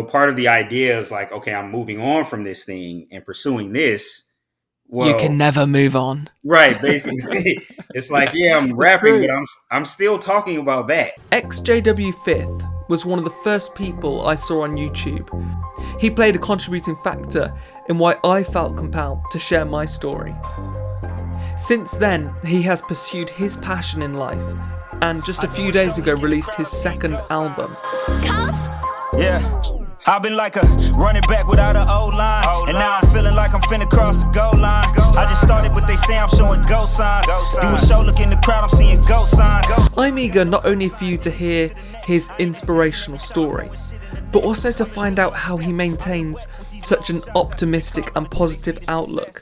part of the idea is like, okay, I'm moving on from this thing and pursuing this. You can Well, never move on. right, basically, it's like, yeah, I'm It's rapping, but true. I'm still talking about that. XJW Fifth was one of the first people I saw on YouTube. He played a contributing factor in why I felt compelled to share my story. Since then, he has pursued his passion in life, and just a few days ago released his second album. Yeah, I've been like a running back without an old line, and now I'm feeling like I'm finna cross the goal line. I just started, but they say I'm showing ghost signs. Do a show, look in the crowd, I'm seeing ghost signs. I'm eager not only for you to hear his inspirational story, but also to find out how he maintains such an optimistic and positive outlook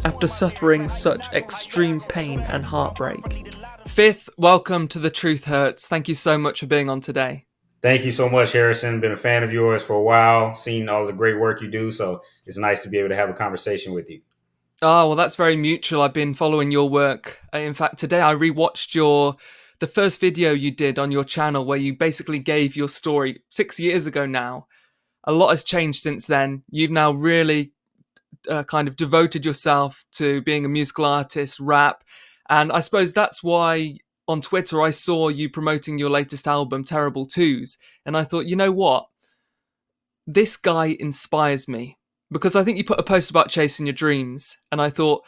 after suffering such extreme pain and heartbreak. Fifth, welcome to The Truth Hurts. Thank you so much for being on today. Thank you so much, Harrison. Been a fan of yours for a while, seen all the great work you do. So it's nice to be able to have a conversation with you. Oh, well, that's very mutual. I've been following your work. In fact, today I rewatched the first video you did on your channel where you basically gave your story 6 years ago now. A lot has changed since then. You've now really kind of devoted yourself to being a musical artist, rap. And I suppose that's why on Twitter I saw you promoting your latest album, Terrible Twos. And I thought, you know what? This guy inspires me. Because I think you put a post about chasing your dreams. And I thought,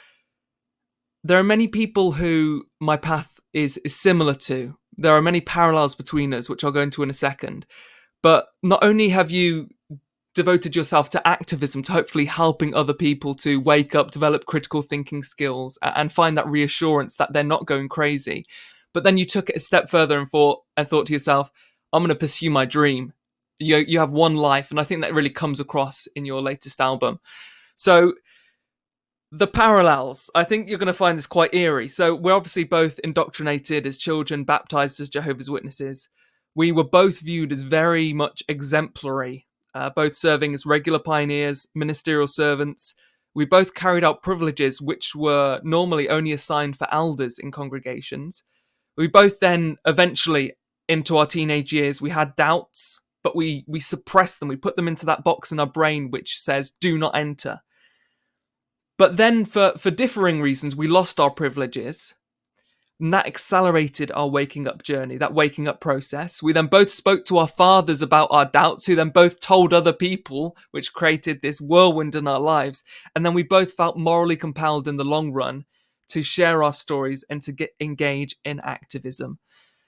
there are many people who my path is similar to. There are many parallels between us, which I'll go into in a second. But not only have you devoted yourself to activism, to hopefully helping other people to wake up, develop critical thinking skills, and find that reassurance that they're not going crazy, but then you took it a step further and thought to yourself, I'm going to pursue my dream. You have one life, and I think that really comes across in your latest album. So the parallels, I think you're going to find this quite eerie. So we're obviously both indoctrinated as children, baptized as Jehovah's Witnesses. We were both viewed as very much exemplary, both serving as regular pioneers, ministerial servants. We both carried out privileges which were normally only assigned for elders in congregations. We both then, eventually, into our teenage years, we had doubts, but we suppressed them. We put them into that box in our brain which says, do not enter. But then, for differing reasons, we lost our privileges. And that accelerated our waking up journey, that waking up process. We then both spoke to our fathers about our doubts, who then both told other people, which created this whirlwind in our lives. And then we both felt morally compelled in the long run to share our stories and to engage in activism.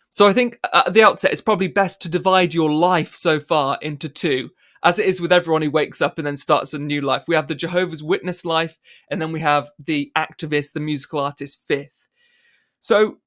So I think at the outset, it's probably best to divide your life so far into two, as it is with everyone who wakes up and then starts a new life. We have the Jehovah's Witness life, and then we have the activist, the musical artist, Fifth. So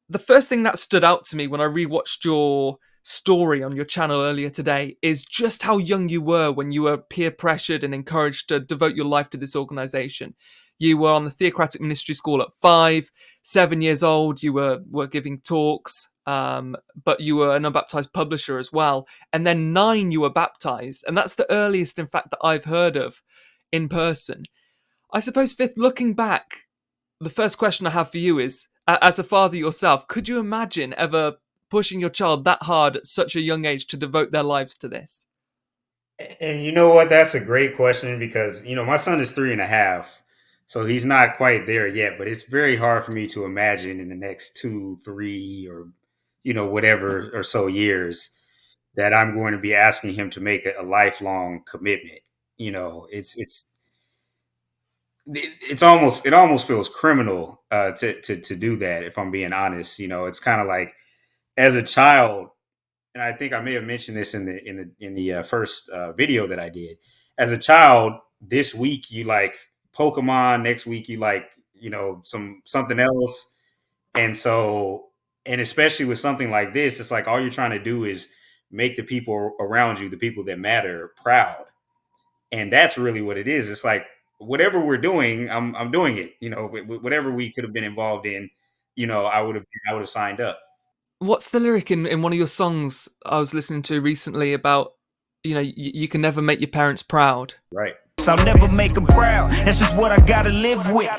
the first thing that stood out to me when I rewatched your story on your channel earlier today is just how young you were when you were peer pressured and encouraged to devote your life to this organization. You were on the Theocratic Ministry School at 5, 7 years old. You were giving talks, but you were an unbaptized publisher as well. And then 9, you were baptized. And that's the earliest, in fact, that I've heard of in person. I suppose, Fifth, looking back, the first question I have for you is, as a father yourself, could you imagine ever pushing your child that hard at such a young age to devote their lives to this? And you know what? That's a great question because, my son is 3.5. So he's not quite there yet, but it's very hard for me to imagine in the next 2, 3, or, whatever or so years that I'm going to be asking him to make a lifelong commitment. It almost feels criminal to do that. If I'm being honest, it's kind of like as a child, and I think I may have mentioned this in the first video that I did. As a child, this week you like Pokemon, next week you like something else, and especially with something like this, it's like all you're trying to do is make the people around you, the people that matter, proud, and that's really what it is. It's like whatever we're doing, I'm doing it. Whatever we could have been involved in, I would have signed up. What's the lyric in one of your songs I was listening to recently about, you can never make your parents proud? Right. So I'll never make them proud. That's just what I gotta live with.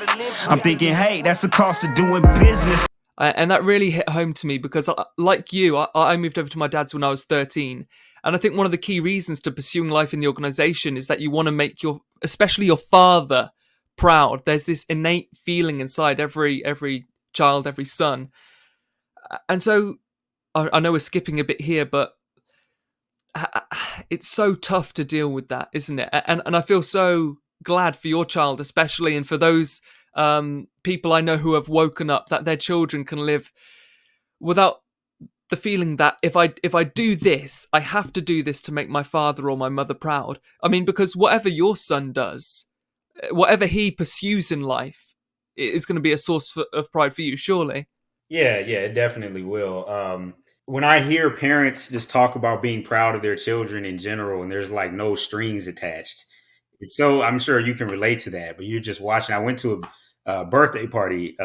I'm thinking, hey, that's the cost of doing business. And that really hit home to me because, like you, I moved over to my dad's when I was 13. And I think one of the key reasons to pursuing life in the organization is that you want to make especially your father, proud. There's this innate feeling inside every child, every son. And so I know we're skipping a bit here, but it's so tough to deal with that, isn't it? And I feel so glad for your child, especially, and for those people I know who have woken up that their children can live without the feeling that if I do this, I have to do this to make my father or my mother proud. I mean, because whatever your son does, whatever he pursues in life, is going to be a source of pride for you, surely. Yeah, yeah, it definitely will. When I hear parents just talk about being proud of their children in general, and there's like no strings attached, it's so, I'm sure you can relate to that. But you're just watching. I went to a birthday party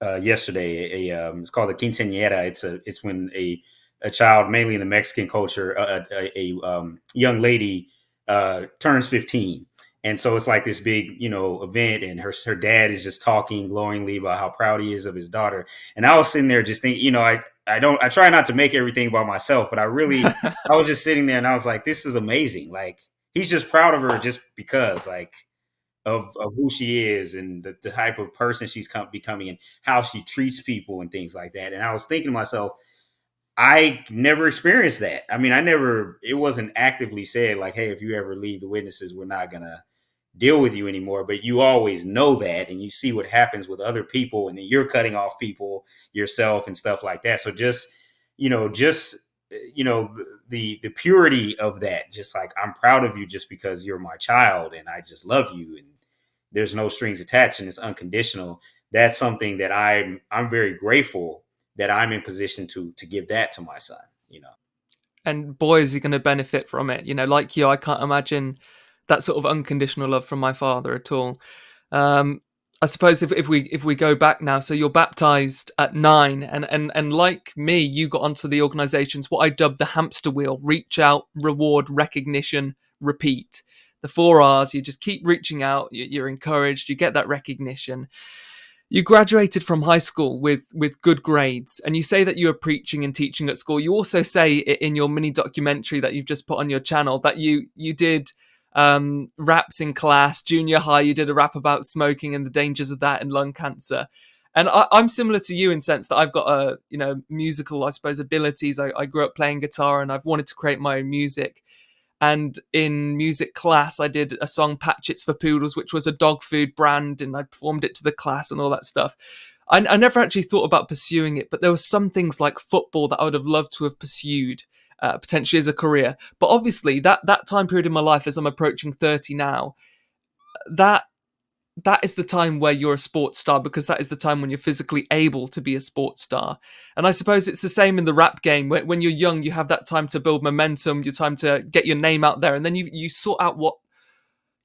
yesterday. It's called a quinceañera. It's when a child, mainly in the Mexican culture, a young lady turns 15. And so it's like this big, event, and her dad is just talking glowingly about how proud he is of his daughter. And I was sitting there just thinking, I try not to make everything about myself, but I was just sitting there and I was like, this is amazing. Like, he's just proud of her just because, like, of who she is, and the type of person she's becoming, and how she treats people and things like that. And I was thinking to myself, I never experienced that. I mean, it wasn't actively said like, hey, if you ever leave the witnesses, we're not going to deal with you anymore. But you always know that, and you see what happens with other people, and then you're cutting off people yourself and stuff like that. So the purity of that, just like, I'm proud of you just because you're my child and I just love you, and there's no strings attached and it's unconditional. That's something that I'm very grateful that I'm in position to give that to my son. And boy, is he going to benefit from it. Like you, I can't imagine that sort of unconditional love from my father at all. I suppose if we go back now, so you're baptized at 9, and like me, you got onto the organization's what I dubbed the hamster wheel: reach out, reward, recognition, repeat. The 4 R's. You just keep reaching out. You're encouraged. You get that recognition. You graduated from high school with good grades, and you say that you were preaching and teaching at school. You also say in your mini documentary that you've just put on your channel that you did raps in class. Junior high, you did a rap about smoking and the dangers of that and lung cancer. And I'm similar to you in the sense that I've got musical, I suppose, abilities. I grew up playing guitar, and I've wanted to create my own music. And in music class, I did a song, Patchets for Poodles, which was a dog food brand, and I performed it to the class and all that stuff. I never actually thought about pursuing it, but there were some things like football that I would have loved to have pursued, potentially as a career. But obviously, that time period in my life, as I'm approaching 30 now, that is the time where you're a sports star, because that is the time when you're physically able to be a sports star. And I suppose it's the same in the rap game. When you're young, you have that time to build momentum, your time to get your name out there, and then you sort out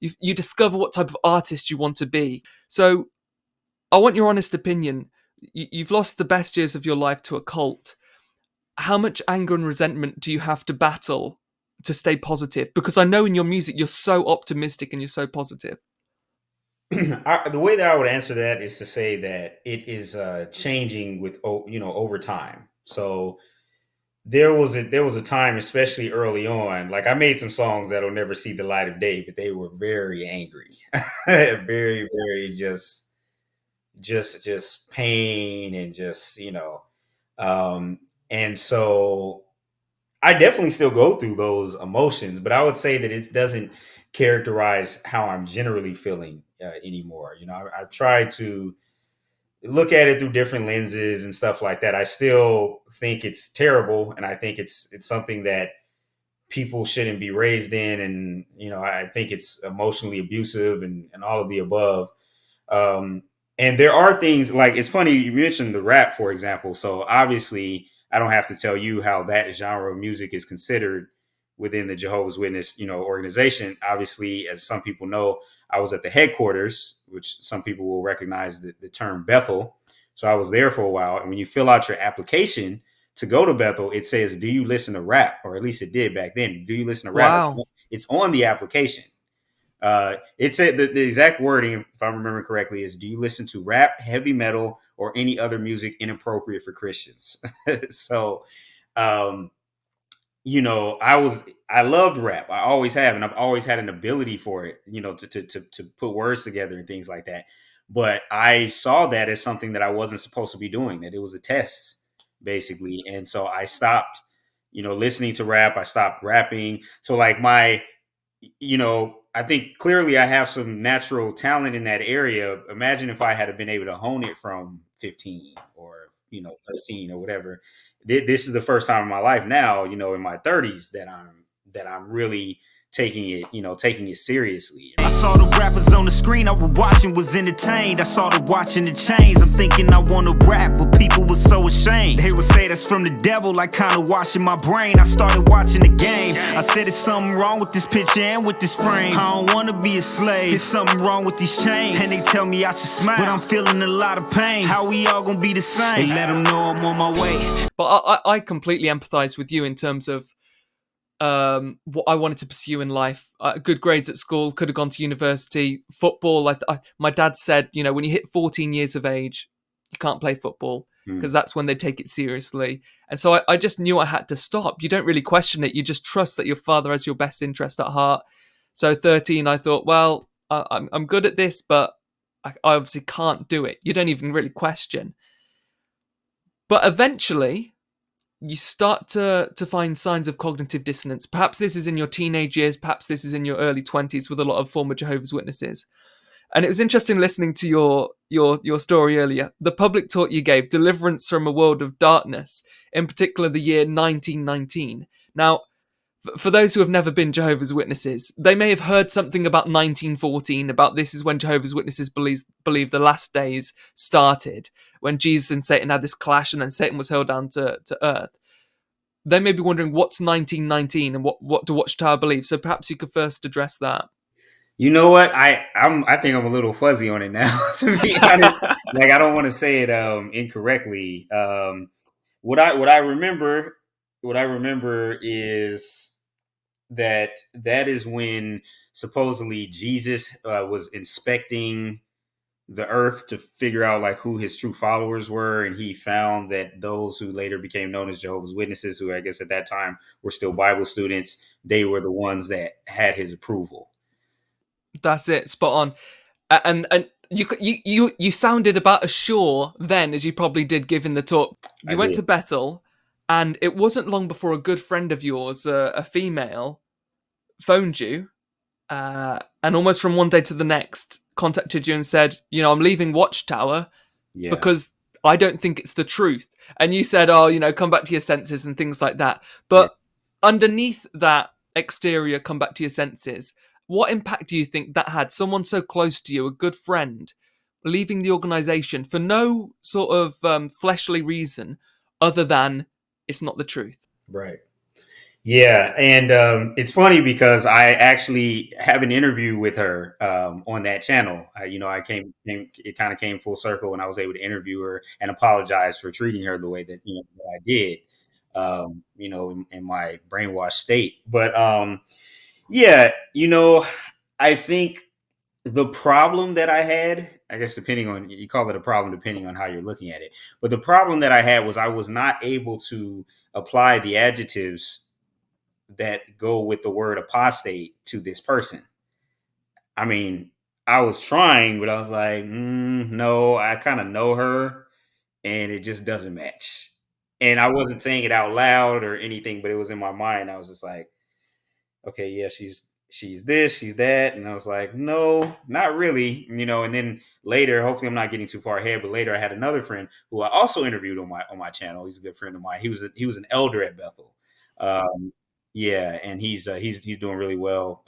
you discover what type of artist you want to be. So I want your honest opinion. You've lost the best years of your life to a cult. How much anger and resentment do you have to battle to stay positive? Because I know in your music you're so optimistic and you're so positive. The way that I would answer that is to say that it is changing with over time. So there was a time, especially early on, like, I made some songs that'll never see the light of day, but they were very angry, very, very just pain, and just and so I definitely still go through those emotions, but I would say that it doesn't characterize how I'm generally feeling anymore. I've tried to look at it through different lenses and stuff like that. I still think it's terrible, and I think it's something that people shouldn't be raised in, and I think it's emotionally abusive, and all of the above. Um, and there are things like, it's funny you mentioned the rap, for example. So obviously, I don't have to tell you how that genre of music is considered within the Jehovah's Witness, organization. Obviously, as some people know, I was at the headquarters, which some people will recognize the term Bethel. So I was there for a while. And when you fill out your application to go to Bethel, it says, do you listen to rap? Or at least it did back then. Do you listen to rap? Wow. It's on the application. It said the exact wording, if I remember correctly, is, do you listen to rap, heavy metal, or any other music inappropriate for Christians? So, um, I loved rap. I always have, and I've always had an ability for it, to put words together and things like that. But I saw that as something that I wasn't supposed to be doing, that it was a test, basically. And so I stopped, listening to rap. I stopped rapping. So like I think clearly I have some natural talent in that area. Imagine if I had been able to hone it from 15 or 13 or whatever. This is the first time in my life now, in my 30s, that I'm really taking it seriously. I saw the rappers on the screen I was watching was entertained. I started watching the chains. I'm thinking I want to rap, but people were so ashamed. They would say that's from the devil, like kind of washing my brain. I started watching the game. I said, it's something wrong with this picture and with this frame. I don't want to be a slave. There's something wrong with these chains. And they tell me I should smile, but I'm feeling a lot of pain. How we all gonna be the same? They let them know I'm on my way. But I completely empathize with you in terms of what I wanted to pursue in life. Good grades at school, could have gone to university. Football, my dad said, when you hit 14 years of age, you can't play football because that's when they take it seriously. And so I just knew I had to stop. You don't really question it. You just trust that your father has your best interest at heart. So 13, I thought, well, I'm good at this, but I obviously can't do it. You don't even really question. But eventually, you start to find signs of cognitive dissonance. Perhaps this is in your teenage years, perhaps this is in your early 20s with a lot of former Jehovah's Witnesses. And it was interesting listening to your story earlier. The public talk you gave, Deliverance from a World of Darkness, in particular the year 1919. Now, for those who have never been Jehovah's Witnesses, they may have heard something about 1914, about this is when Jehovah's Witnesses believe the last days started, when Jesus and Satan had this clash and then Satan was hurled down to earth. They may be wondering what's 1919 and what do Watchtower believe. So perhaps you could first address that. You know what? I think I'm a little fuzzy on it now, to be honest. Like I don't want to say it incorrectly. What I remember is that is when supposedly Jesus was inspecting the earth to figure out like who his true followers were, and he found that those who later became known as Jehovah's Witnesses, who I guess at that time were still Bible students, they were the ones that had his approval. That's it, spot on. And you sounded about as sure then as you probably did given the talk. You went to Bethel, and it wasn't long before a good friend of yours, a female, phoned you, and almost from one day to the next contacted you and said, I'm leaving Watchtower because I don't think it's the truth. And you said, come back to your senses and things like that. But underneath that exterior, come back to your senses, what impact do you think that had? Someone so close to you, a good friend, leaving the organization for no sort of fleshly reason other than it's not the truth. Right. Yeah, and it's funny because I actually have an interview with her on that channel. It kind of came full circle, and I was able to interview her and apologize for treating her the way that I did, in my brainwashed state. But yeah, I think the problem that I had, I guess, depending on, you call it a problem depending on how you're looking at it, but the problem that I had was I was not able to apply the adjectives that go with the word apostate to this person. I mean, I was trying, but I was like, no, I kind of know her and it just doesn't match. And I wasn't saying it out loud or anything, but it was in my mind. I was just like, okay, yeah, she's this, she's that. And I was like, no, not really, and then later, hopefully I'm not getting too far ahead, but later I had another friend who I also interviewed on my channel. He's a good friend of mine. He was an elder at Bethel. Yeah, and he's doing really well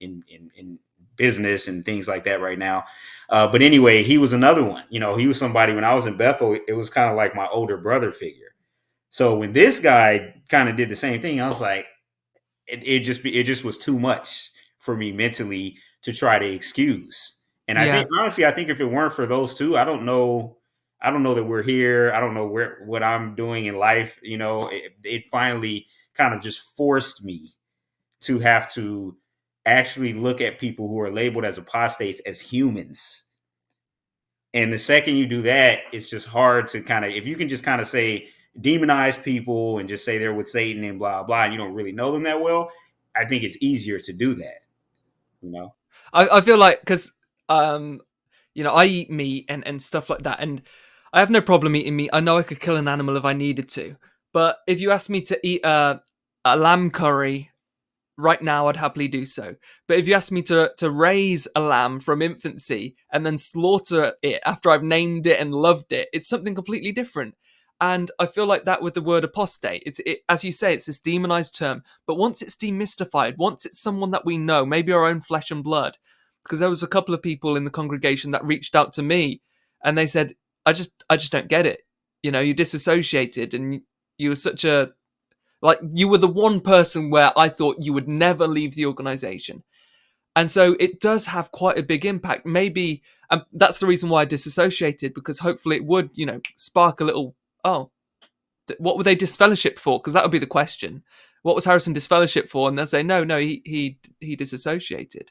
in business and things like that right now. But anyway, he was another one. He was somebody when I was in Bethel. It was kind of like my older brother figure. So when this guy kind of did the same thing, I was like, it just was too much for me mentally to try to excuse. And I think honestly, I think if it weren't for those two, I don't know that we're here. I don't know what I'm doing in life. It finally kind of just forced me to have to actually look at people who are labeled as apostates as humans. And the second you do that, it's just hard to if you can just kind of say, demonize people and just say they're with Satan and blah blah, and you don't really know them that well, I think it's easier to do that. You know. I feel like because I eat meat and stuff like that, and I have no problem eating meat. I know I could kill an animal if I needed to, but if you asked me to eat a lamb curry right now, I'd happily do so. But if you ask me to raise a lamb from infancy and then slaughter it after I've named it and loved it, it's something completely different. And I feel like that with the word apostate. As you say, it's this demonized term. But once it's demystified, once it's someone that we know, maybe our own flesh and blood, because there was a couple of people in the congregation that reached out to me and they said, I just don't get it. You disassociated and you were such a you were the one person where I thought you would never leave the organization. And so it does have quite a big impact. Maybe that's the reason why I disassociated, because hopefully it would, spark a little, oh, what were they disfellowshipped for? Because that would be the question. What was Harrison disfellowshipped for? And they'll say, no, he disassociated.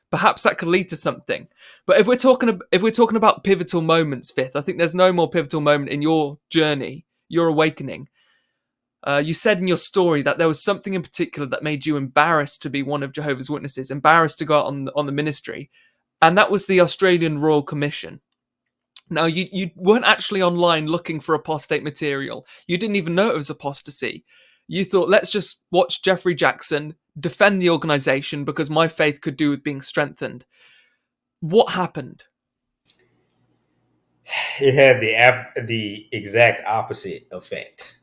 Perhaps that could lead to something. But if we're talking about pivotal moments, Fifth, I think there's no more pivotal moment in your journey, your awakening. You said in your story that there was something in particular that made you embarrassed to be one of Jehovah's Witnesses, embarrassed to go out on the ministry, and that was the Australian Royal Commission. Now, you weren't actually online looking for apostate material. You didn't even know it was apostasy. You thought, let's just watch Jeffrey Jackson defend the organisation because my faith could do with being strengthened. What happened? It had the exact opposite effect.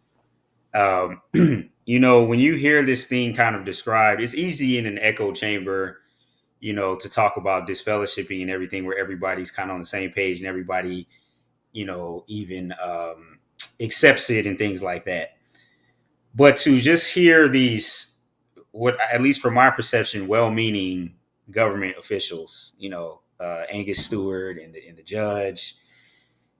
When you hear this thing kind of described, it's easy in an echo chamber, to talk about disfellowshipping and everything where everybody's kind of on the same page and everybody, even accepts it and things like that. But to just hear these, what, at least from my perception, well-meaning government officials, Angus Stewart and the judge,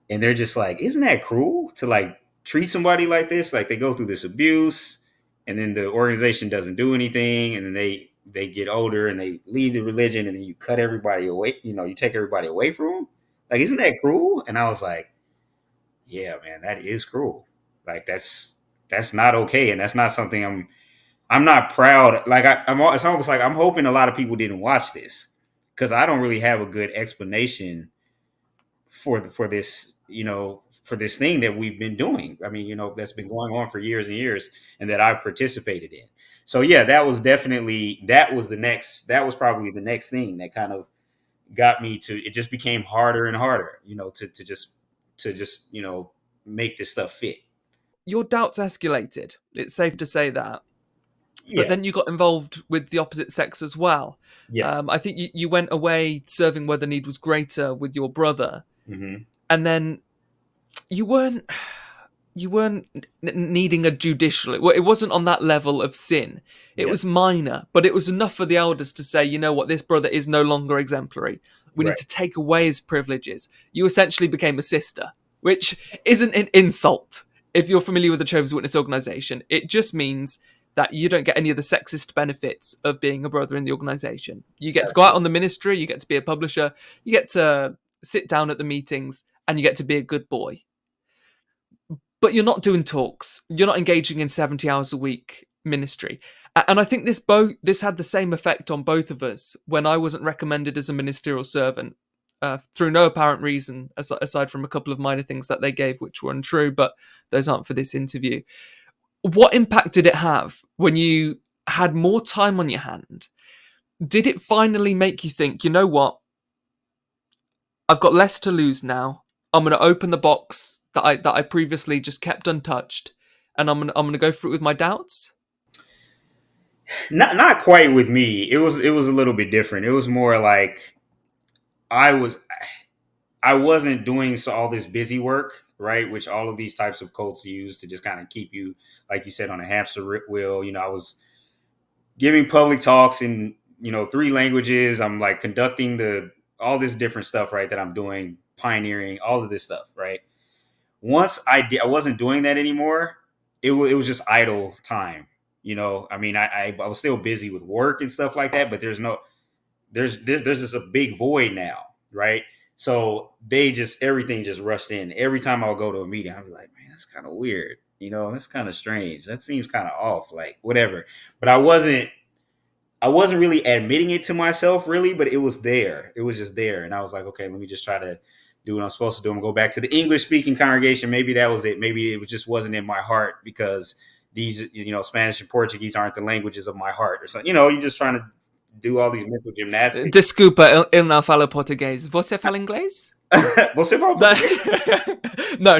and they're just like, isn't that cruel to treat somebody like this? Like, they go through this abuse and then the organization doesn't do anything, and then they get older and they leave the religion, and then you cut everybody away, you take everybody away from them. Like, isn't that cruel? And I was like, yeah, man, that is cruel. Like, that's not okay, and that's not something I'm not proud. Like, it's almost like I'm hoping a lot of people didn't watch this, because I don't really have a good explanation for this, for this thing that we've been doing. I mean, that's been going on for years and years, and that I've participated in. So yeah, that was probably the next thing that kind of got me to, it just became harder and harder, to just, make this stuff fit. Your doubts escalated. It's safe to say that. But Yeah. then you got involved with the opposite sex as well. Yes. I think you went away serving where the need was greater with your brother. Mm-hmm. And then you weren't needing a judicial. It wasn't on that level of sin. It Yes. was minor, but it was enough for the elders to say, you know what, this brother is no longer exemplary. We Right. need to take away his privileges. You essentially became a sister, which isn't an insult. If you're familiar with the Jehovah's Witness organization, it just means that you don't get any of the sexist benefits of being a brother in the organization. You get to go out on the ministry, you get to be a publisher, you get to sit down at the meetings, and you get to be a good boy. But you're not doing talks. You're not engaging in 70 hours a week ministry. And I think this had the same effect on both of us when I wasn't recommended as a ministerial servant through no apparent reason, aside from a couple of minor things that they gave, which were untrue, but those aren't for this interview. What impact did it have when you had more time on your hand? Did it finally make you think, you know what? I've got less to lose now. I'm going to open the box that I previously just kept untouched, and I'm going to go through it with my doubts? Not quite with me. It was a little bit different. It was more like I wasn't doing all this busy work, right? Which all of these types of cults use to just kind of keep you, like you said, on a hamster wheel. I was giving public talks in, 3 languages. I'm like conducting all this different stuff, right? That I'm doing, pioneering, all of this stuff, right? Once I wasn't doing that anymore. It was just idle time. I mean, I was still busy with work and stuff like that, but there's just a big void now, right? So everything just rushed in. Every time I would go to a meeting, I'd be like, man, that's kind of weird. That's kind of strange. That seems kind of off, like whatever. But I wasn't really admitting it to myself, really, but it was there. It was just there. And I was like, okay, let me just try to do what I'm supposed to do. I'm going to go back to the English speaking congregation. Maybe that was it. Maybe it just wasn't in my heart because these, Spanish and Portuguese aren't the languages of my heart or something. You're just trying to do all these mental gymnastics. Desculpa, eu não falo português. Você fala inglês? Você fala português? No.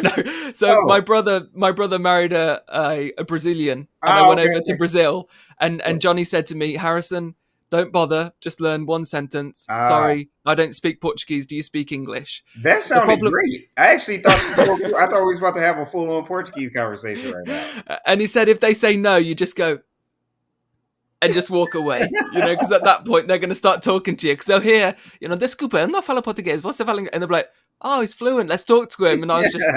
So Oh. my brother married a Brazilian, and I went over to Brazil, and Johnny said to me, Harrison, don't bother, just learn one sentence. Sorry, I don't speak Portuguese. Do you speak English? That sounded great. I actually thought we was about to have a full-on Portuguese conversation right now. And he said, if they say no, you just go and just walk away, because at that point they're going to start talking to you, because they'll hear, desculpa, eu não falo português, você fala, and they'll be like, oh, he's fluent, let's talk to him. And I was just,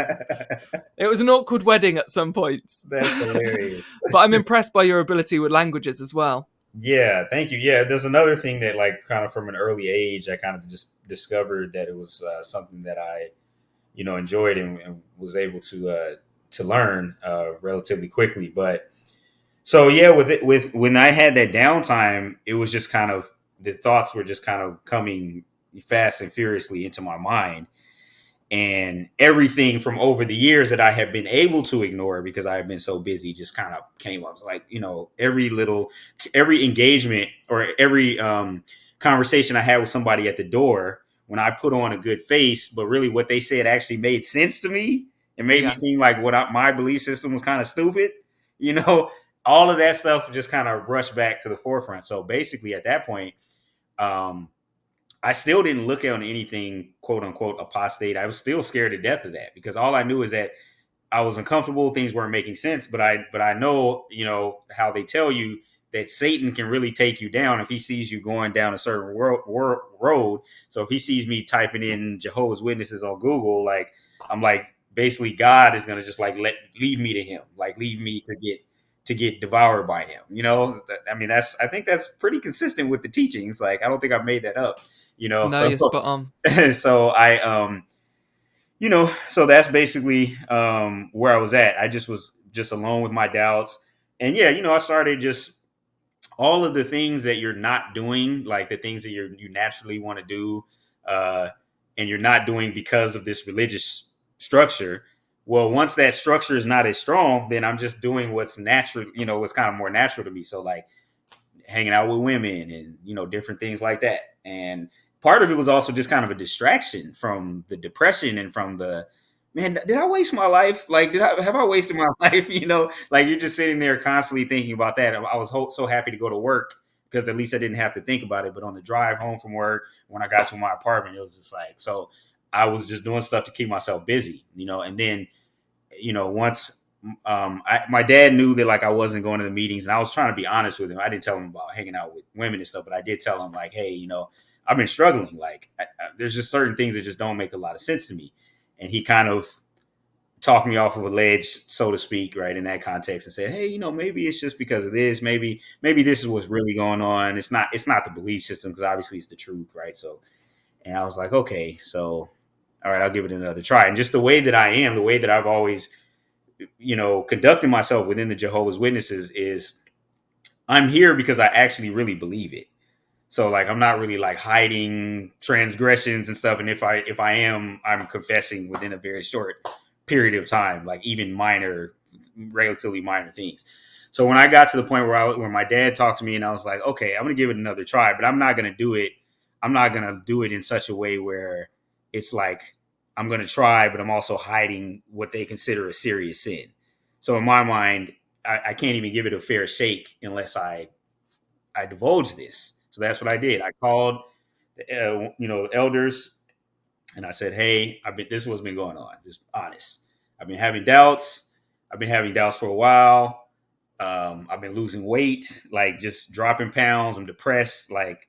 it was an awkward wedding at some points. That's hilarious. But I'm impressed by your ability with languages as well. Yeah, thank you. Yeah, there's another thing that, like, kind of from an early age, I kind of just discovered that it was something that I, enjoyed and was able to learn relatively quickly. But so yeah, with when I had that downtime, it was just kind of the thoughts were just kind of coming fast and furiously into my mind. And everything from over the years that I have been able to ignore because I have been so busy just kind of came up. It's like, every engagement or every conversation I had with somebody at the door, when I put on a good face, but really what they said actually made sense to me. It made me seem like my belief system was kind of stupid. All of that stuff just kind of rushed back to the forefront. So basically at that point, I still didn't look at anything, quote unquote, apostate. I was still scared to death of that because all I knew is that I was uncomfortable. Things weren't making sense, but I know, how they tell you that Satan can really take you down if he sees you going down a certain road. So if he sees me typing in Jehovah's Witnesses on Google, like, I'm like, basically God is going to just like leave me to him, like leave me to get devoured by him. I think that's pretty consistent with the teachings. Like, I don't think I've made that up. No, you're spot on. So I, so that's basically where I was at. I just was just alone with my doubts. And yeah, I started just all of the things that you're not doing, like the things that you naturally want to do, and you're not doing because of this religious structure. Well, once that structure is not as strong, then I'm just doing what's natural, what's kind of more natural to me. So like hanging out with women and, different things like that. And part of it was also just kind of a distraction from the depression and from the, man, did I waste my life? Like, have I wasted my life? Like you're just sitting there constantly thinking about that. I was so happy to go to work because at least I didn't have to think about it. But on the drive home from work, when I got to my apartment, it was just like, so I was just doing stuff to keep myself busy, and then, once my dad knew that like I wasn't going to the meetings, and I was trying to be honest with him. I didn't tell him about hanging out with women and stuff, but I did tell him like, hey, I've been struggling. Like there's just certain things that just don't make a lot of sense to me. And he kind of talked me off of a ledge, so to speak, right, in that context, and said, hey, maybe it's just because of this. Maybe this is what's really going on. It's not the belief system, because obviously it's the truth, right? So, and I was like, okay, so all right, I'll give it another try. And just the way that I am, the way that I've always, conducted myself within the Jehovah's Witnesses is I'm here because I actually really believe it. So like, I'm not really like hiding transgressions and stuff. And if I am, I'm confessing within a very short period of time, like even relatively minor things. So when I got to the point where my dad talked to me and I was like, okay, I'm going to give it another try, but I'm not going to do it. I'm not going to do it in such a way where it's like, I'm going to try, but I'm also hiding what they consider a serious sin. So in my mind, I can't even give it a fair shake unless I divulge this. So that's what I did. I called, the elders, and I said, "Hey, this is what's been going on. Just honest. I've been having doubts. I've been having doubts for a while. I've been losing weight, like just dropping pounds. I'm depressed. Like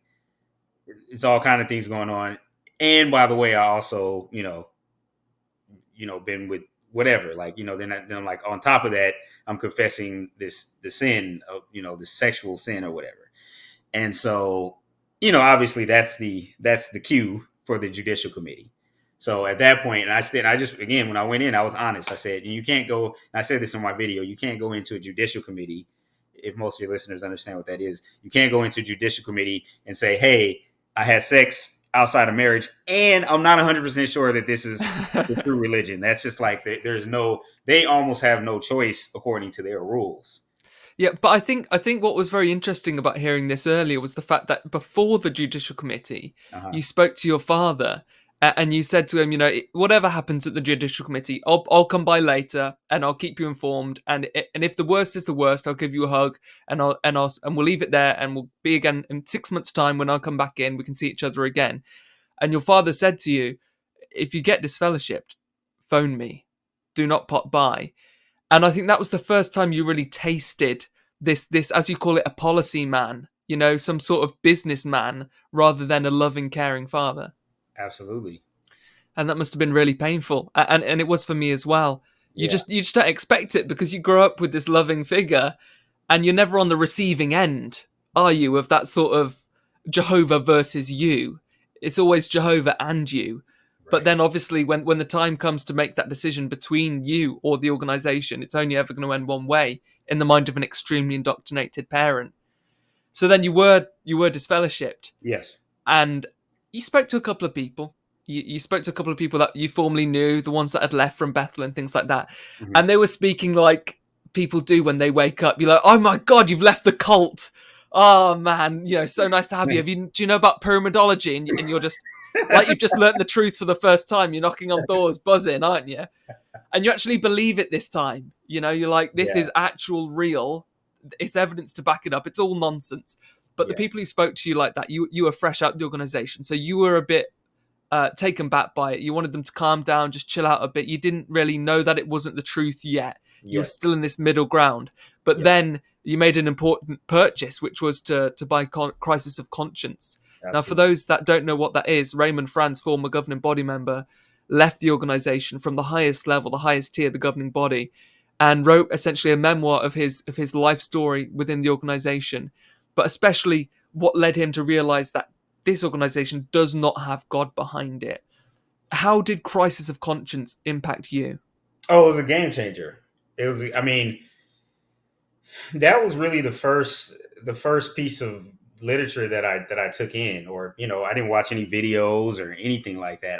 it's all kind of things going on. And by the way, I also, been with whatever. Like then I'm like on top of that, I'm confessing the sin of the sexual sin or whatever." And so, obviously that's the cue for the judicial committee. So at that point, and I just, again, when I went in, I was honest. I said, you can't go, and I said this in my video, you can't go into a judicial committee. If most of your listeners understand what that is, you can't go into a judicial committee and say, hey, I had sex outside of marriage, and I'm not 100% sure that this is the true religion. That's just like, they almost have no choice according to their rules. Yeah, but I think what was very interesting about hearing this earlier was the fact that before the judicial committee, you spoke to your father and you said to him, whatever happens at the judicial committee, I'll come by later and I'll keep you informed. And if the worst is the worst, I'll give you a hug and we'll leave it there, and we'll be again in 6 months' time when I come back in. We can see each other again. And your father said to you, if you get disfellowshipped, phone me. Do not pop by. And I think that was the first time you really tasted this, as you call it, a policy man, some sort of businessman rather than a loving, caring father. Absolutely. And that must have been really painful. And it was for me as well. You just don't expect it because you grow up with this loving figure and you're never on the receiving end, are you, of that sort of Jehovah versus you. It's always Jehovah and you. But then obviously when the time comes to make that decision between you or the organization, it's only ever going to end one way in the mind of an extremely indoctrinated parent. So then you were disfellowshipped. Yes. And you spoke to a couple of people. You spoke to a couple of people that you formerly knew, the ones that had left from Bethel and things like that. Mm-hmm. And they were speaking like people do when they wake up. You're like, oh my God, you've left the cult. Oh man, so nice to have you. Do you know about pyramidology? And you're just... like you've just learnt the truth for the first time. You're knocking on doors, buzzing, aren't you? And you actually believe it this time. You're like, this is actual real. It's evidence to back it up. It's all nonsense. But the people who spoke to you like that, you were fresh out the organization. So you were a bit taken back by it. You wanted them to calm down, just chill out a bit. You didn't really know that it wasn't the truth yet. You were still in this middle ground. But then you made an important purchase, which was to buy Crisis of Conscience. Absolutely. Now, for those that don't know what that is, Raymond Franz, former governing body member, left the organization from the highest level, the highest tier, the governing body, and wrote essentially a memoir of his life story within the organization, but especially what led him to realize that this organization does not have God behind it. How did Crisis of Conscience impact you? Oh, it was a game changer. It was, that was really the first piece of literature that I took in, or I didn't watch any videos or anything like that.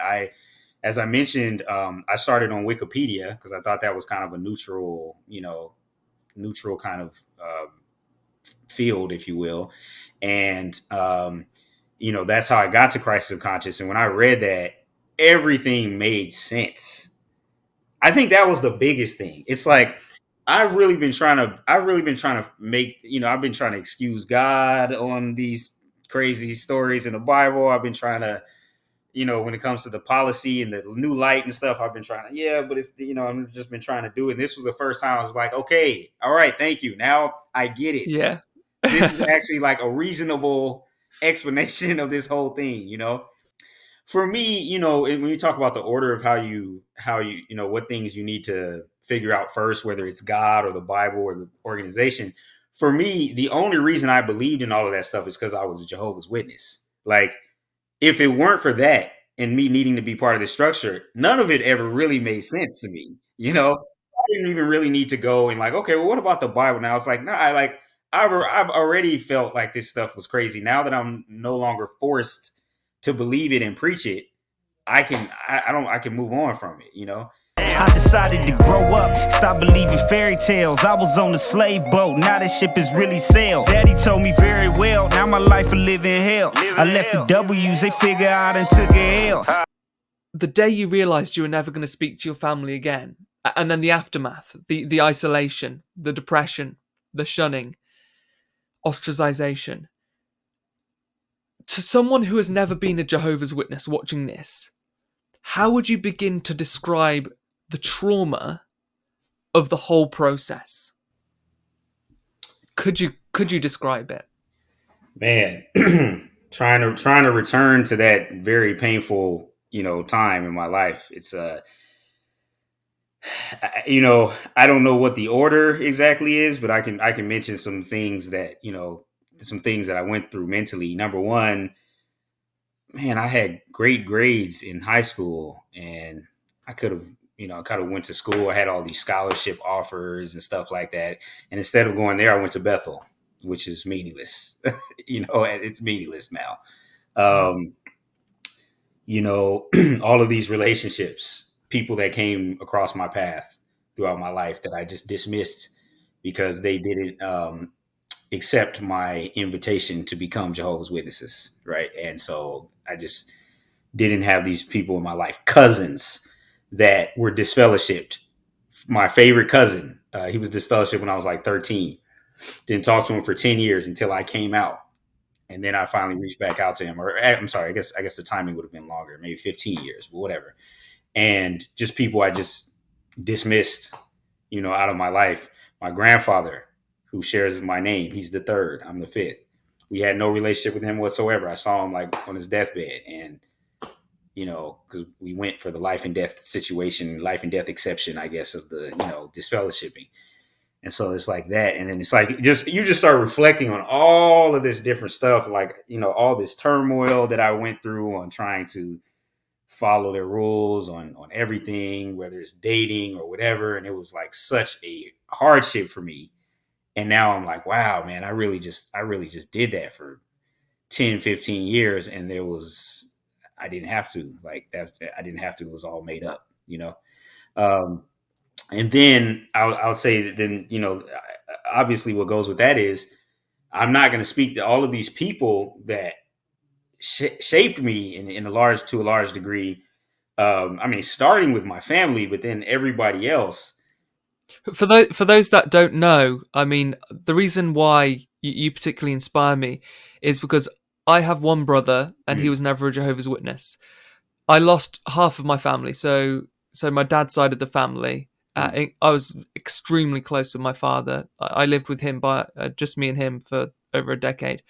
As I mentioned, I started on Wikipedia because I thought that was kind of a neutral kind of field, if you will, and that's how I got to Crisis of Conscience. And when I read that, everything made sense. I think that was the biggest thing. It's like I've really been trying to make, I've been trying to excuse God on these crazy stories in the Bible. I've been trying to, when it comes to the policy and the new light and stuff, I've been trying to, but it's, I've just been trying to do it. And this was the first time I was like, okay, all right, thank you. Now I get it. Yeah. This is actually like a reasonable explanation of this whole thing, For me, when you talk about the order of how you, what things you need to figure out first, whether it's God or the Bible or the organization, for me, the only reason I believed in all of that stuff is because I was a Jehovah's Witness. Like, if it weren't for that and me needing to be part of the structure, none of it ever really made sense to me. I didn't even really need to go and like, okay, well, what about the Bible? Now it's like, I've already felt like this stuff was crazy. Now that I'm no longer forced to believe it and preach it, I can move on from it, I decided to grow up, stop believing fairy tales. I was on the slave boat, now that ship is really sailed. Daddy told me very well, now my life a living hell. I left the W's, they figure out and took a L. The day you realized you were never going to speak to your family again, and then the aftermath, the isolation, the depression, the shunning, ostracization. To someone who has never been a Jehovah's Witness watching this, how would you begin to describe the trauma of the whole process? Could you describe it? Man, trying to return to that very painful, time in my life. It's I don't know what the order exactly is, but I can mention some things that, some things that I went through mentally. Number one, man, I had great grades in high school, and I could have, I kind of went to school. I had all these scholarship offers and stuff like that. And instead of going there, I went to Bethel, which is meaningless. And it's meaningless now. Yeah. Um, all of these relationships, people that came across my path throughout my life that I just dismissed because they didn't accept my invitation to become Jehovah's Witnesses, right? And so I just didn't have these people in my life. Cousins that were disfellowshipped. My favorite cousin, he was disfellowshipped when I was like 13. Didn't talk to him for 10 years until I came out. And then I finally reached back out to him. Or I'm sorry, I guess the timing would have been longer, maybe 15 years, but whatever. And just people I just dismissed, out of my life. My grandfather, who shares my name, he's the third. I'm the fifth. We had no relationship with him whatsoever. I saw him like on his deathbed, and because we went for the life and death situation, life and death exception, I guess, of the disfellowshipping. And so it's like that. And then it's like you just start reflecting on all of this different stuff, like, all this turmoil that I went through on trying to follow their rules on everything, whether it's dating or whatever. And it was like such a hardship for me. And now I'm like, wow, man, I really just did that for 10, 15 years. And I didn't have to, like, I didn't have to, it was all made up. Um, and then I'll say that then, obviously what goes with that is I'm not going to speak to all of these people that shaped me in to a large degree. I mean, starting with my family, but then everybody else. For those that don't know, I mean, the reason why you particularly inspire me is because I have one brother, and he Mm, was never a Jehovah's Witness. I lost half of my family, so my dad's side of the family. mm. I was extremely close with my father. I lived with him by just me and him for over a decade,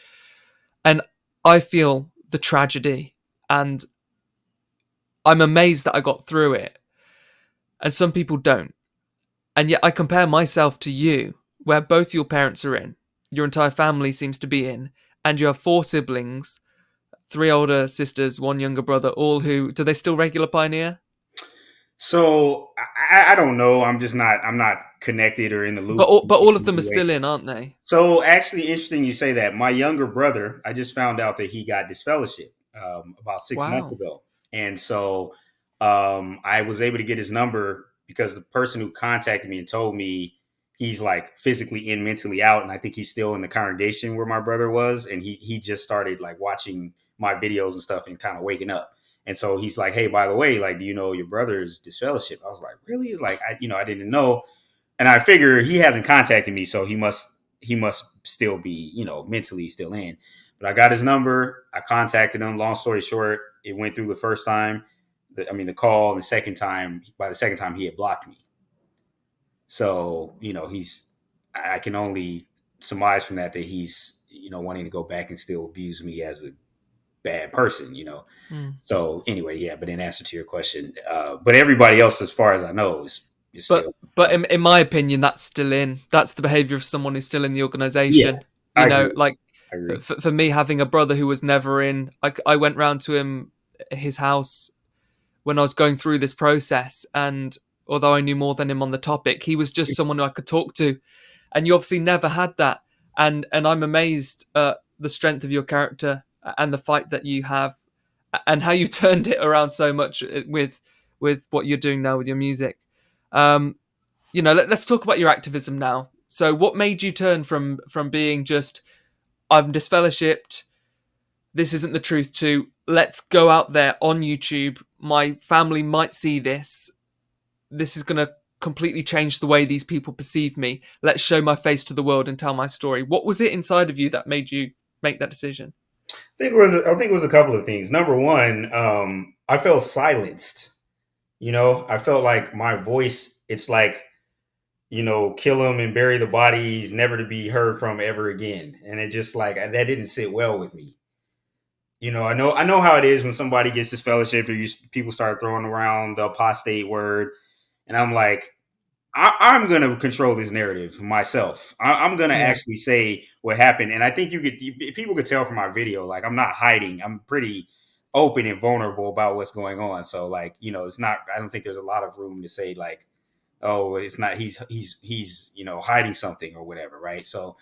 and I feel the tragedy, and I'm amazed that I got through it, and some people don't. And yet I compare myself to you, where both your parents are in, your entire family seems to be in, and you have four siblings, three older sisters, one younger brother, all who do they still regular Pioneer? So I don't know. I'm not connected or in the But loop all of in them are any way. still in, aren't they? So actually, interesting you say that. My younger brother, I just found out that he got disfellowship about 6 months Wow. ago, and so I was able to get his number because the person who contacted me and told me he's like physically in, mentally out, and I think he's still in the congregation where my brother was, and he just started like watching my videos and stuff and kind of waking up. And so he's like, "Hey, by the way, like, do you know your brother's disfellowship?" I was like, "Really?" He's like, I didn't know." And I figure he hasn't contacted me, so he must still be, mentally still in. But I got his number. I contacted him. Long story short, it went through the first time. The call. And the second time, by the second time, he had blocked me. So I can only surmise from that he's, wanting to go back and still abuse me as a bad person. Mm. So anyway, yeah. But in answer to your question, but everybody else, as far as I know, is But still. in my opinion, that's still in. That's the behaviour of someone who's still in the Yeah, organisation. I You know, agree. like I agree. for me, having a brother who was never in, I went round to his house when I was going through this process, and although I knew more than him on the topic, he was just someone who I could talk to, and you obviously never had that. And I'm amazed at the strength of your character and the fight that you have, and how you turned it around so much with what you're doing now with your music. Um, let's talk about your activism now. So, what made you turn from being just I'm disfellowshipped, this isn't the truth, to let's go out there on YouTube, my family might see this is going to completely change the way these people perceive me, let's show my face to the world and tell my story? What was it inside of you that made you make that decision? I think it was a couple of things. Number one, I felt silenced. I felt like my voice. It's like, kill them and bury the bodies, never to be heard from ever again. And it just like that didn't sit well with me. I know how it is when somebody gets this fellowship, or people start throwing around the apostate word, and I'm like, I'm going to control this narrative myself. I'm going to Yeah. actually say what happened. And I think people could tell from my video, like I'm not hiding. I'm pretty open and vulnerable about what's going on. So like, it's not, I don't think there's a lot of room to say like, oh, it's not, he's, hiding something or whatever. Right. So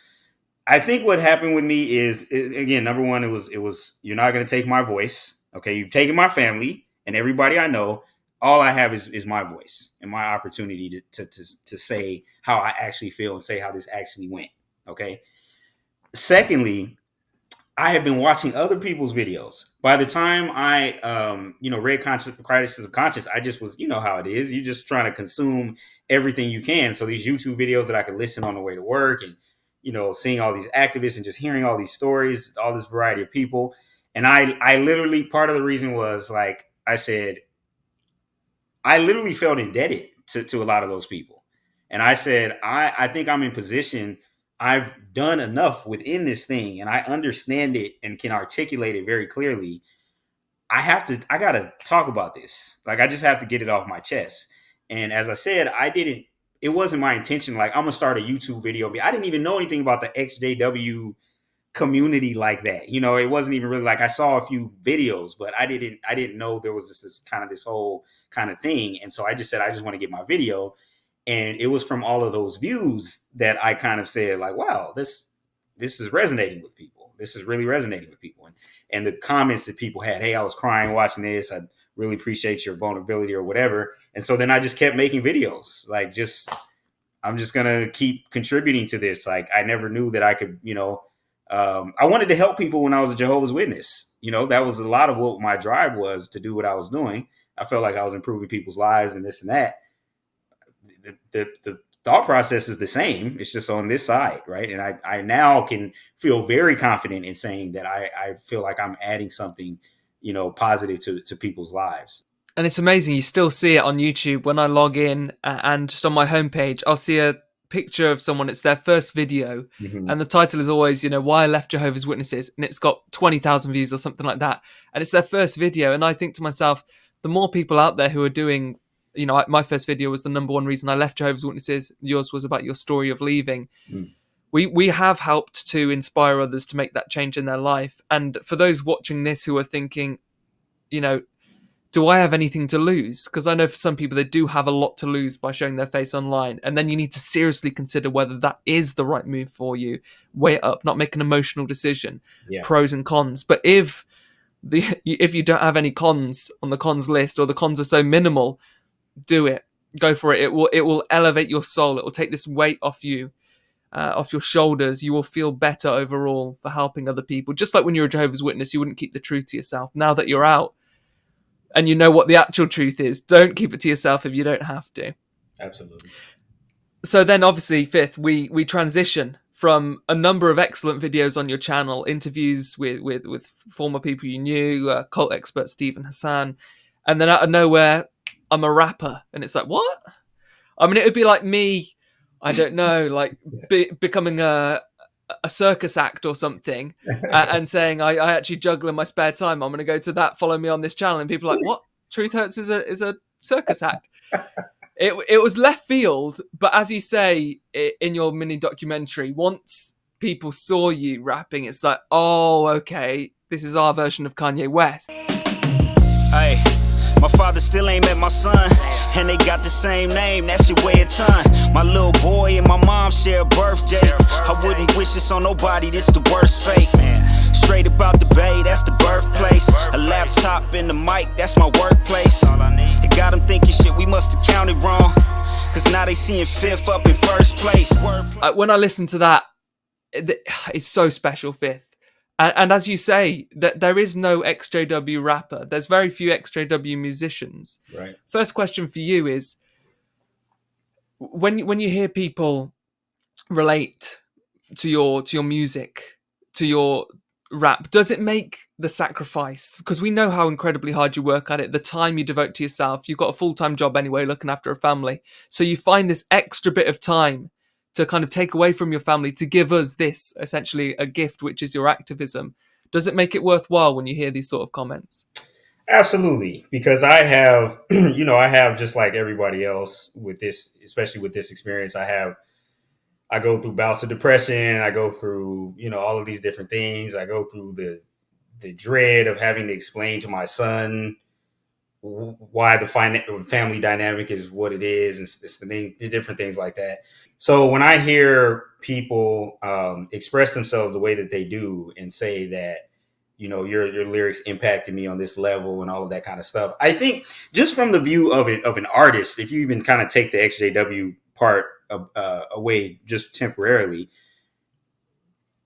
I think what happened with me is, again, number one, it was, you're not going to take my voice. Okay. You've taken my family and everybody I know. All I have is my voice and my opportunity to say how I actually feel and say how this actually went. Okay. Secondly, I have been watching other people's videos. By the time I, read Crisis of Conscience, I just was, how it is. You're just trying to consume everything you can. So these YouTube videos that I could listen on the way to work, and, seeing all these activists and just hearing all these stories, all this variety of people. And I literally, part of the reason was like, I said, I literally felt indebted to a lot of those people. And I said, I think I'm in position. I've done enough within this thing and I understand it and can articulate it very clearly. I got to talk about this. Like, I just have to get it off my chest. And as I said, it wasn't my intention. Like, I'm going to start a YouTube video. I didn't even know anything about the XJW community like that. It wasn't even really like, I saw a few videos, but I didn't know there was this whole kind of thing. And so I just said, I just want to get my video. And it was from all of those views that I kind of said like, wow, this is resonating with people. This is really resonating with people. And the comments that people had, hey, I was crying watching this. I really appreciate your vulnerability or whatever. And so then I just kept making videos, like, I'm just going to keep contributing to this. Like, I never knew that I could, I wanted to help people when I was a Jehovah's Witness. That was a lot of what my drive was, to do what I was doing. I felt like I was improving people's lives and this and that. The thought process is the same. It's just on this side, right? And I now can feel very confident in saying that I feel like I'm adding something, positive to people's lives. And it's amazing. You still see it on YouTube when I log in, and just on my homepage, I'll see a picture of someone. It's their first video, and the title is always, why I left Jehovah's Witnesses, and it's got 20,000 views or something like that. And it's their first video. And I think to myself, the more people out there who are doing, my first video was the number one reason I left Jehovah's Witnesses. Yours was about your story of leaving. We have helped to inspire others to make that change in their life. And for those watching this who are thinking, do I have anything to lose? Because I know for some people, they do have a lot to lose by showing their face online. And then you need to seriously consider whether that is the right move for you. Weigh it up, not make an emotional decision, pros and cons. But if you don't have any cons on the cons list, or the cons are so minimal, do it. Go for it. It will elevate your soul. It will take this weight off you, off your shoulders. You will feel better overall for helping other people. Just like when you're a Jehovah's Witness, you wouldn't keep the truth to yourself. Now that you're out, and you know what the actual truth is, don't keep it to yourself if you don't have to. Absolutely. So then obviously, fifth, we transition from a number of excellent videos on your channel, interviews with former people you knew, cult expert Stephen Hassan, and then out of nowhere, I'm a rapper. And it's like, what? I mean, it would be like me, I don't know, like becoming a circus act or something, and saying I actually juggle in my spare time. I'm going to go to that. Follow me on this channel. And people are like, what? Truth Hurts is a circus act. It was left field, but as you say in your mini documentary, once people saw you rapping, it's like, oh, okay, this is our version of Kanye West. Hey, my father still ain't met my son, and they got the same name, that shit weigh a ton. My little boy and my mom share a birthday. I wouldn't wish this on nobody, this the worst fate. Straight about the bay, that's the birthplace. A laptop and the mic, that's my workplace. It got them thinking shit, we must have counted wrong, cause now they seeing fifth up in first place. When I listen to that, it's so special, fifth. And as you say, that there is no XJW rapper. There's very few XJW musicians. Right. First question for you is, when you hear people relate to your music, to your rap, does it make the sacrifice? Because we know how incredibly hard you work at it, the time you devote to yourself. You've got a full-time job anyway, looking after a family. So you find this extra bit of time to kind of take away from your family to give us this, essentially a gift, which is your activism. Does it make it worthwhile when you hear these sort of comments? Absolutely. Because I have, I have, just like everybody else with this, especially with this experience, I go through bouts of depression. I go through, all of these different things. I go through the the dread of having to explain to my son why the family dynamic is what it is, and it's the different things like that. So when I hear people express themselves the way that they do and say that, your lyrics impacted me on this level and all of that kind of stuff, I think just from the view of an artist, if you even kind of take the XJW part away just temporarily,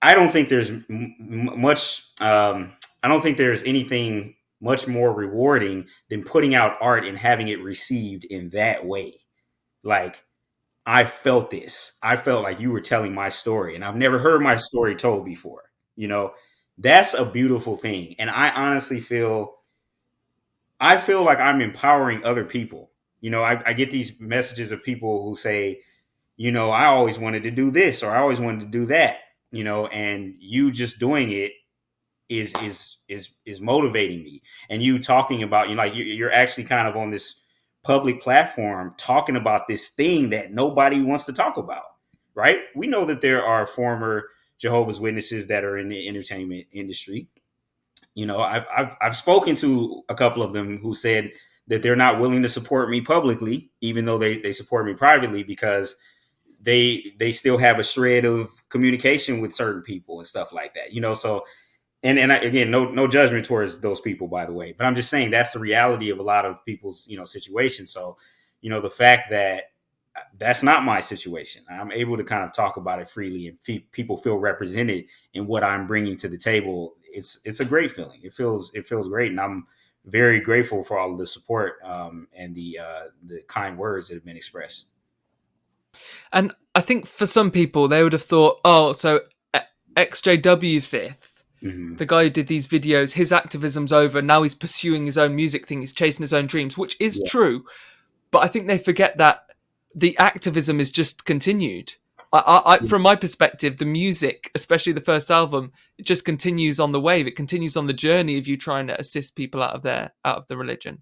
I don't think there's much. I don't think there's anything much more rewarding than putting out art and having it received in that way. Like, I felt this. I felt like you were telling my story, and I've never heard my story told before. That's a beautiful thing, and I feel like I'm empowering other people. I get these messages of people who say, I always wanted to do this or I always wanted to do that. And you just doing it is motivating me. And you talking about, like you're actually kind of on this public platform talking about this thing that nobody wants to talk about, right? We know that there are former Jehovah's Witnesses that are in the entertainment industry. I've spoken to a couple of them who said that they're not willing to support me publicly, even though they support me privately, because they still have a shred of communication with certain people and stuff like that. So again, no judgment towards those people, by the way, but I'm just saying that's the reality of a lot of people's situations. So the fact that that's not my situation, I'm able to kind of talk about it freely, and people feel represented in what I'm bringing to the table. It's a great feeling. It feels great, and I'm very grateful for all of the support and the kind words that have been expressed. And I think for some people, they would have thought, oh, so XJW Fifth, the guy who did these videos, his activism's over. Now he's pursuing his own music thing. He's chasing his own dreams, which is true. But I think they forget that the activism is just continued. From my perspective, the music, especially the first album, it just continues on the wave. It continues on the journey of you trying to assist people out of the religion.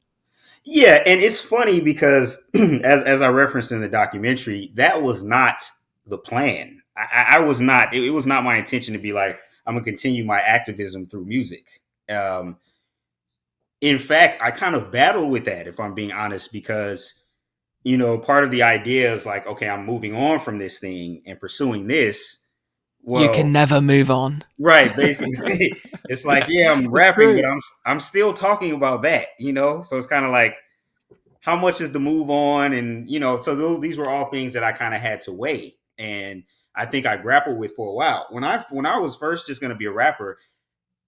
Yeah, and it's funny because as I referenced in the documentary, that was not the plan. I was not. It was not my intention to be like, I'm gonna continue my activism through music. In fact, I kind of battle with that, if I'm being honest, because part of the idea is like, okay, I'm moving on from this thing and pursuing this. Well, you can never move on, right? Basically, it's like, yeah, I'm rapping, but I'm still talking about that. So it's kind of like, how much is the move on? And so these were all things that I kind of had to weigh, and I think I grappled with for a while. When I was first just going to be a rapper,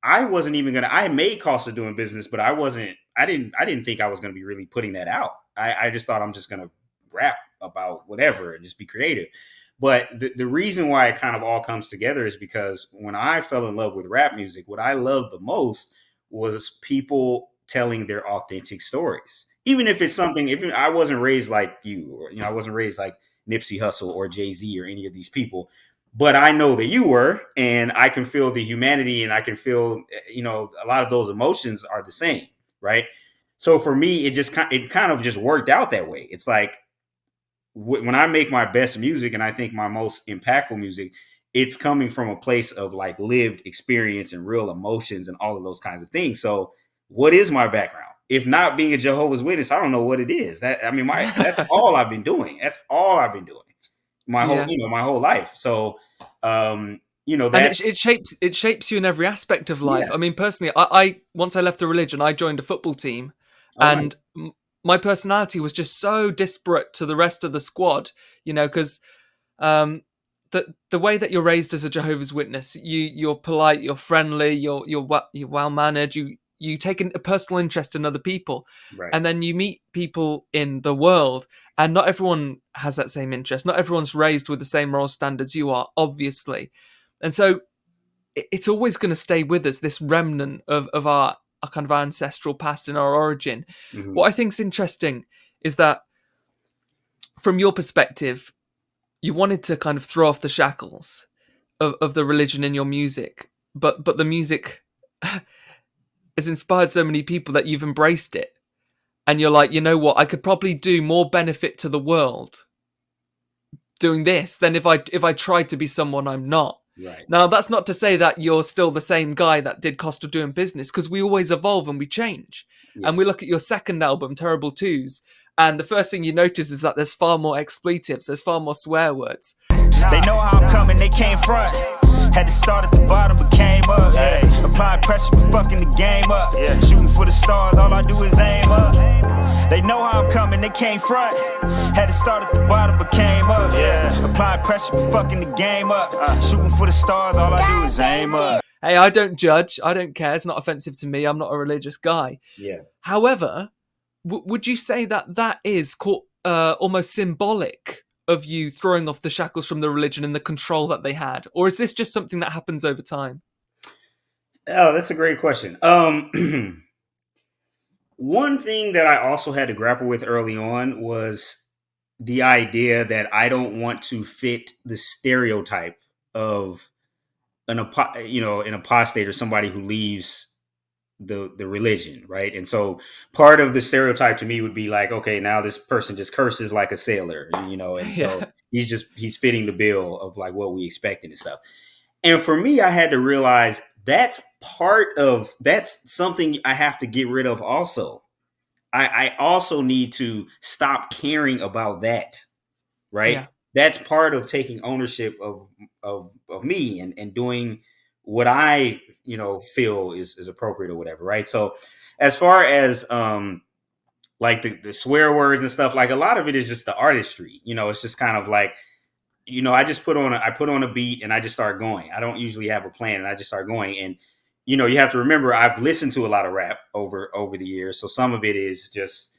I wasn't even gonna. I made cost of doing business, but I wasn't. I didn't think I was going to be really putting that out. I just thought I'm just going to rap about whatever and just be creative. But the reason why it kind of all comes together is because when I fell in love with rap music, what I loved the most was people telling their authentic stories. Even if it's something, if I wasn't raised like you, or I wasn't raised like Nipsey Hussle or Jay-Z or any of these people, but I know that you were, and I can feel the humanity, and I can feel, a lot of those emotions are the same, right? So for me, it kind of just worked out that way. It's like when I make my best music, and I think my most impactful music, it's coming from a place of like lived experience and real emotions and all of those kinds of things. So what is my background? If not being a Jehovah's Witness, I don't know what it is. That's all I've been doing. That's all I've been doing my whole life. So, and it shapes you in every aspect of life. Yeah. I mean, personally, I once I left the religion, I joined a football team, and my personality was just so disparate to the rest of the squad. Because the way that you're raised as a Jehovah's Witness, you're polite, you're friendly, you're well mannered, you take a personal interest in other people, right. And then you meet people in the world, and not everyone has that same interest. Not everyone's raised with the same moral standards you are, obviously. And so it's always going to stay with us, this remnant of our kind of ancestral past and our origin. Mm-hmm. What I think is interesting is that from your perspective, you wanted to kind of throw off the shackles of the religion in your music, but the music has inspired so many people that you've embraced it. And you're like, you know what, I could probably do more benefit to the world doing this than if I tried to be someone I'm not. Right. Now, that's not to say that you're still the same guy that did Cost of Doing Business, because we always evolve and we change. And we Yes. look at your second album, Terrible Twos, and the first thing you notice is that there's far more expletives, there's far more swear words. They know how I'm coming, they came front. Had to start at the bottom, but came up. Yeah. Apply pressure, but fucking the game up. Yeah. Shooting for the stars, all I do is aim up. They know how I'm coming, they came front. Had to start at the bottom, but came up. Yeah. Apply pressure, but fucking the game up. Shooting for the stars, all I do is aim up. Hey, I don't judge. I don't care. It's not offensive to me. I'm not a religious guy. Yeah. However, would you say that that is almost symbolic of you throwing off the shackles from the religion and the control that they had? Or is this just something that happens over time? Oh, that's a great question. One thing that I also had to grapple with early on was the idea that I don't want to fit the stereotype of an apostate or somebody who leaves the religion, right? And so part of the stereotype to me would be like, okay, now this person just curses like a sailor, and so he's fitting the bill of like what we expected and stuff. And for me, I had to realize that's something I have to get rid of also. I also need to stop caring about that, right? Yeah. That's part of taking ownership of me and doing what I feel is appropriate or whatever, right? So as far as like the swear words and stuff, like a lot of it is just the artistry. It's just kind of like, I just put on a beat and I just start going. I don't usually have a plan and I just start going. And you have to remember, I've listened to a lot of rap over the years, so some of it is just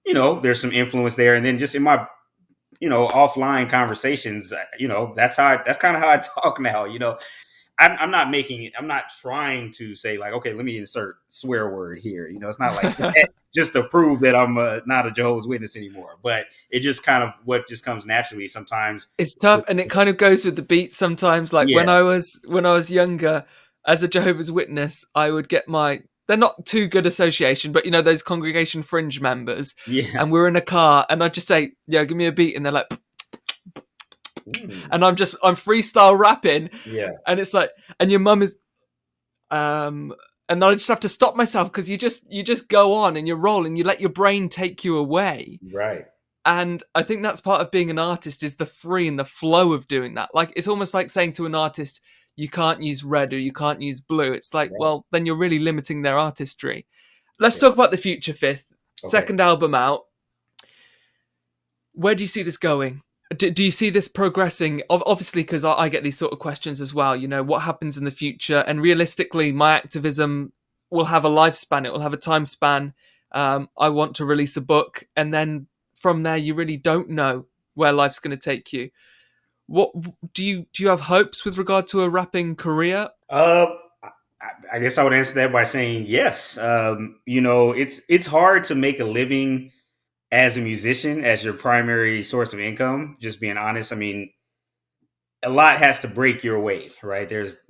there's some influence there, and then just in my offline conversations, that's kind of how I talk now. I'm not trying to say like, okay, let me insert swear word here. It's not like that, just to prove that I'm not a Jehovah's Witness anymore. But it just kind of what just comes naturally sometimes. It's tough, and it kind of goes with the beat sometimes. Like when I was younger, as a Jehovah's Witness, I would get they're not too good association, but those congregation fringe members. Yeah. And we're in a car, and I'd just say, yeah, give me a beat, and they're like, and I'm freestyle rapping. Yeah. And it's like, and your mum is, and then I just have to stop myself because you just go on and you roll and you let your brain take you away. Right. And I think that's part of being an artist, is the free and the flow of doing that. Like, it's almost like saying to an artist, you can't use red or you can't use blue. It's like, well, then you're really limiting their artistry. Let's talk about the future, Fifth. Okay. Second album out. Where do you see this going? Do you see this progressing? Obviously, because I get these sort of questions as well. What happens in the future? And realistically, my activism will have a lifespan. It will have a time span. I want to release a book. And then from there, you really don't know where life's going to take you. What do you have hopes with regard to a rapping career? I guess I would answer that by saying yes. It's hard to make a living as a musician, as your primary source of income. Just being honest, I mean, a lot has to break your way, right? There's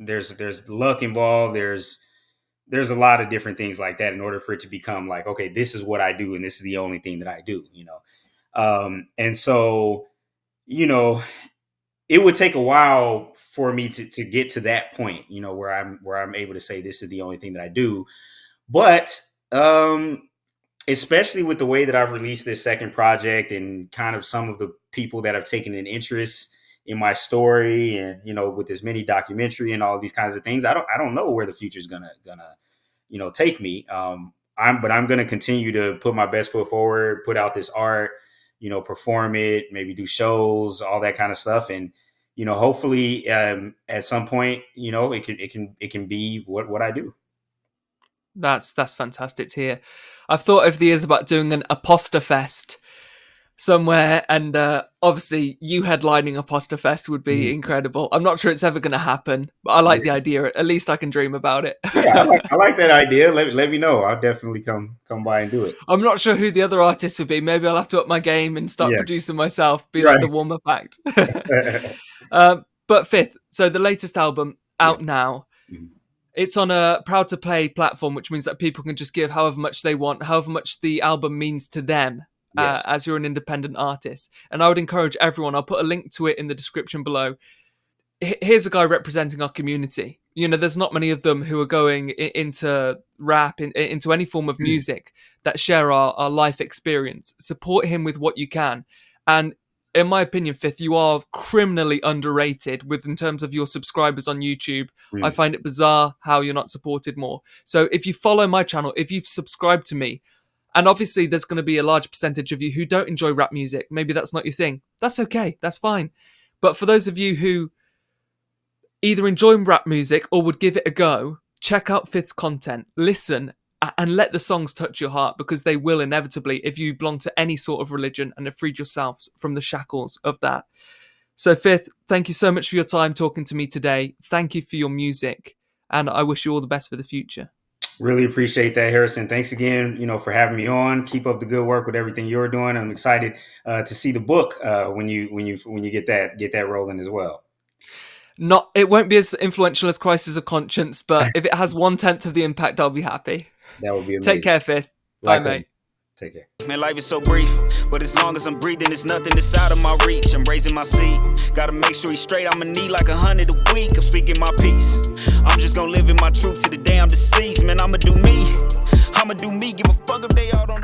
luck involved. There's a lot of different things like that in order for it to become like, okay, this is what I do, and this is the only thing that I do. And so, it would take a while for me to get to that point, where I'm able to say this is the only thing that I do. But especially with the way that I've released this second project and kind of some of the people that have taken an interest in my story, and with this mini documentary and all these kinds of things, I don't know where the future is gonna take me. I'm gonna continue to put my best foot forward, put out this art, perform it, maybe do shows, all that kind of stuff. And, hopefully at some point, it can be what I do. That's fantastic to hear. I've thought over the years about doing an Aposta Fest somewhere, and obviously you headlining Aposta Fest would be incredible. I'm not sure it's ever going to happen, but I like the idea. At least I can dream about it. Yeah, I like that idea. Let me know. I'll definitely come by and do it. I'm not sure who the other artists would be. Maybe I'll have to up my game and start producing myself, be like the warm-up act. But Fifth, so the latest album out now. Mm-hmm. It's on a Proud to Play platform, which means that people can just give however much they want, however much the album means to them. Yes. As you're an independent artist. And I would encourage everyone, I'll put a link to it in the description below. here's a guy representing our community. You know, there's not many of them who are going into rap, into any form of music that share our life experience. Support him with what you can. And in my opinion, Fifth, you are criminally underrated in terms of your subscribers on YouTube. I find it bizarre how you're not supported more. So if you follow my channel, if you subscribe to me, and obviously there's going to be a large percentage of you who don't enjoy rap music. Maybe that's not your thing. That's okay. That's fine. But for those of you who either enjoy rap music or would give it a go, check out Fifth's content, listen, and let the songs touch your heart, because they will inevitably if you belong to any sort of religion and have freed yourselves from the shackles of that. So Fifth, thank you so much for your time talking to me today. Thank you for your music, and I wish you all the best for the future. Really appreciate that, Harrison. Thanks again, for having me on. Keep up the good work with everything you're doing. I'm excited to see the book when you get that rolling as well. It won't be as influential as Crisis of Conscience, but if it has 1/10 of the impact, I'll be happy. That would be amazing. Take care, Fifth. Bye, mate. Take care. Man, life is so brief, but as long as I'm breathing, there's nothing that's out of my reach. I'm raising my seed, gotta make sure he's straight. I'ma need like 100 a week to figure my peace. I'm just gonna live in my truth to the day I'm deceased. Man, I'ma do me, give a fuck if they all don't